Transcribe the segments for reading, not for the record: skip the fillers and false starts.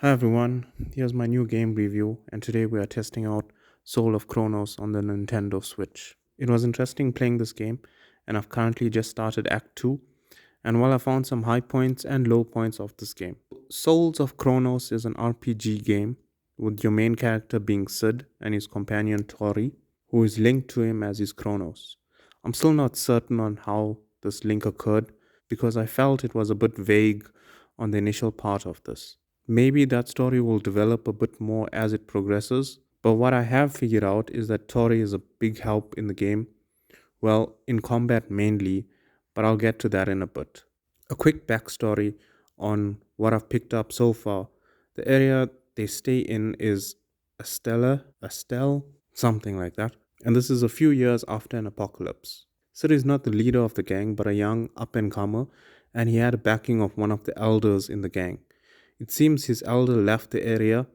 Hi everyone, here's my new game review, and today we are testing out Soul of Chronos on the Nintendo Switch. It was interesting playing this game, and I've currently just started Act 2, and while I found some high points and low points of this game. Souls of Chronos is an RPG game, with your main character being Sid and his companion Tori, who is linked to him as his Chronos. I'm still not certain on how this link occurred, because I felt it was a bit vague on the initial part of this. Maybe that story will develop a bit more as it progresses, but what I have figured out is that Tori is a big help in the game. Well, in combat mainly, but I'll get to that in a bit. A quick backstory on what I've picked up so far. The area they stay in is Estelle, something like that. And this is a few years after an apocalypse. Sid is not the leader of the gang, but a young up and comer, and he had a backing of one of the elders in the gang. It seems his elder left the area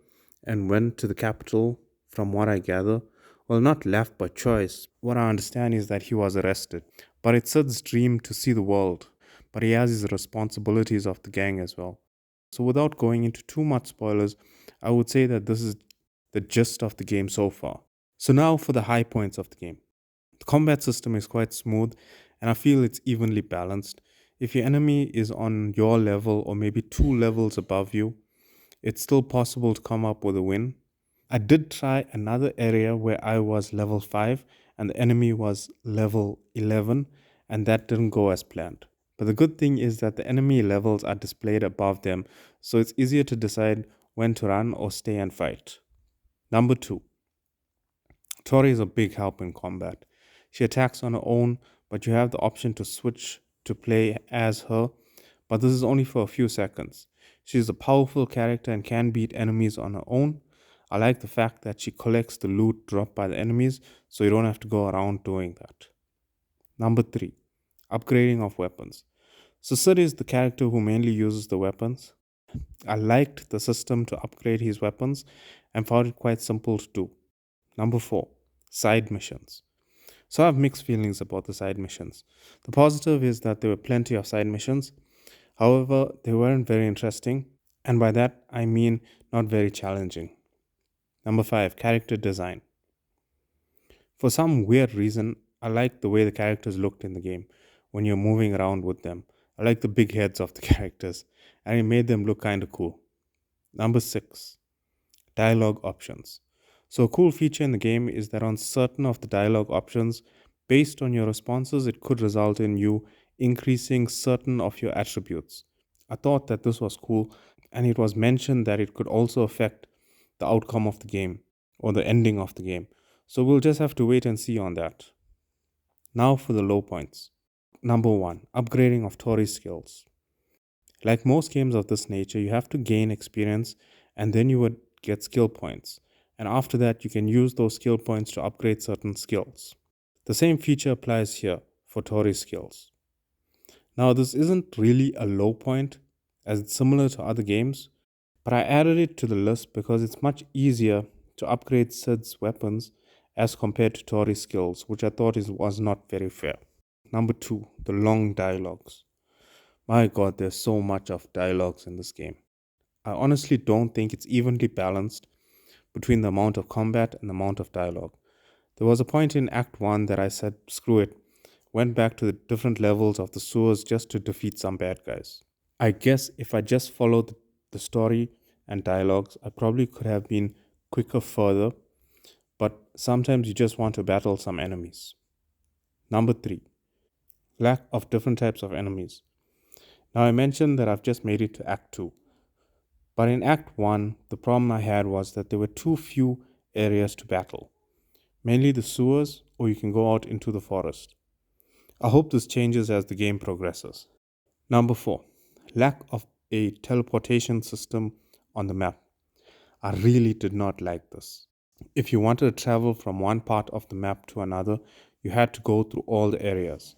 and went to the capital, from what I gather. Well, not left by choice. What I understand is that he was arrested. But it's Sid's dream to see the world, but he has his responsibilities of the gang as well. So, without going into too much spoilers, I would say that this is the gist of the game so far. So, now for the high points of the game. The combat system is quite smooth, and I feel it's evenly balanced. If your enemy is on your level or maybe two levels above you, it's still possible to come up with a win. I did try another area where I was level 5 and the enemy was level 11, and that didn't go as planned. But the good thing is that the enemy levels are displayed above them, so it's easier to decide when to run or stay and fight. Number 2, Tori is a big help in combat. She attacks on her own, but you have the option to switch to play as her, but this is only for a few seconds. She is a powerful character and can beat enemies on her own. I like the fact that she collects the loot dropped by the enemies, so you don't have to go around doing that. Number 3, upgrading of weapons. So Sid is the character who mainly uses the weapons. I liked the system to upgrade his weapons and found it quite simple to do. Number 4, side missions. So I have mixed feelings about the side missions. The positive is that there were plenty of side missions. However, they weren't very interesting, and by that I mean not very challenging. Number 5, character design. For some weird reason, I like the way the characters looked in the game when you're moving around with them. I like the big heads of the characters, and it made them look kind of cool. Number 6, dialogue options. So, a cool feature in the game is that on certain of the dialogue options, based on your responses, it could result in you increasing certain of your attributes. I thought that this was cool, and it was mentioned that it could also affect the outcome of the game or the ending of the game. So, we'll just have to wait and see on that. Now for the low points. Number 1, upgrading of Tori's skills. Like most games of this nature, you have to gain experience and then you would get skill points. And after that, you can use those skill points to upgrade certain skills. The same feature applies here for Tori's skills. Now, this isn't really a low point as it's similar to other games, but I added it to the list because it's much easier to upgrade Sid's weapons as compared to Tori's skills, which I thought was not very fair. Number 2, the long dialogues. My god, there's so much of dialogues in this game. I honestly don't think it's evenly balanced between the amount of combat and the amount of dialogue. There was a point in Act 1 that I said, screw it, went back to the different levels of the sewers just to defeat some bad guys. I guess if I just followed the story and dialogues, I probably could have been quicker further, but sometimes you just want to battle some enemies. Number 3, lack of different types of enemies. Now, I mentioned that I've just made it to Act 2. But in Act 1, the problem I had was that there were too few areas to battle, mainly the sewers, or you can go out into the forest. I hope this changes as the game progresses. Number 4, lack of a teleportation system on the map. I really did not like this. If you wanted to travel from one part of the map to another, you had to go through all the areas.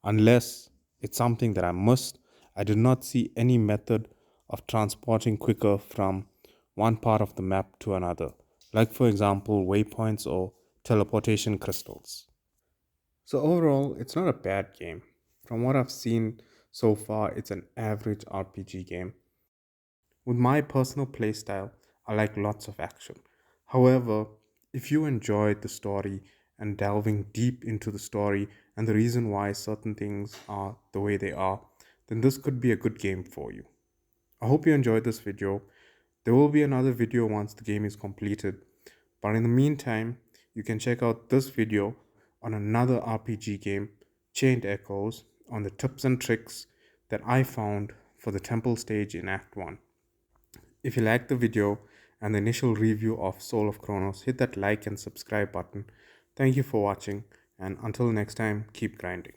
Unless it's something that I must, I did not see any method of transporting quicker from one part of the map to another, like for example, waypoints or teleportation crystals. So, overall, it's not a bad game. From what I've seen so far, it's an average RPG game. With my personal playstyle, I like lots of action. However, if you enjoyed the story and delving deep into the story and the reason why certain things are the way they are, then this could be a good game for you. I hope you enjoyed this video. There will be another video once the game is completed. But in the meantime, you can check out this video on another RPG game, Chained Echoes, on the tips and tricks that I found for the temple stage in Act 1. If you liked the video and the initial review of Soul of Chronos, hit that like and subscribe button. Thank you for watching, and until next time, keep grinding.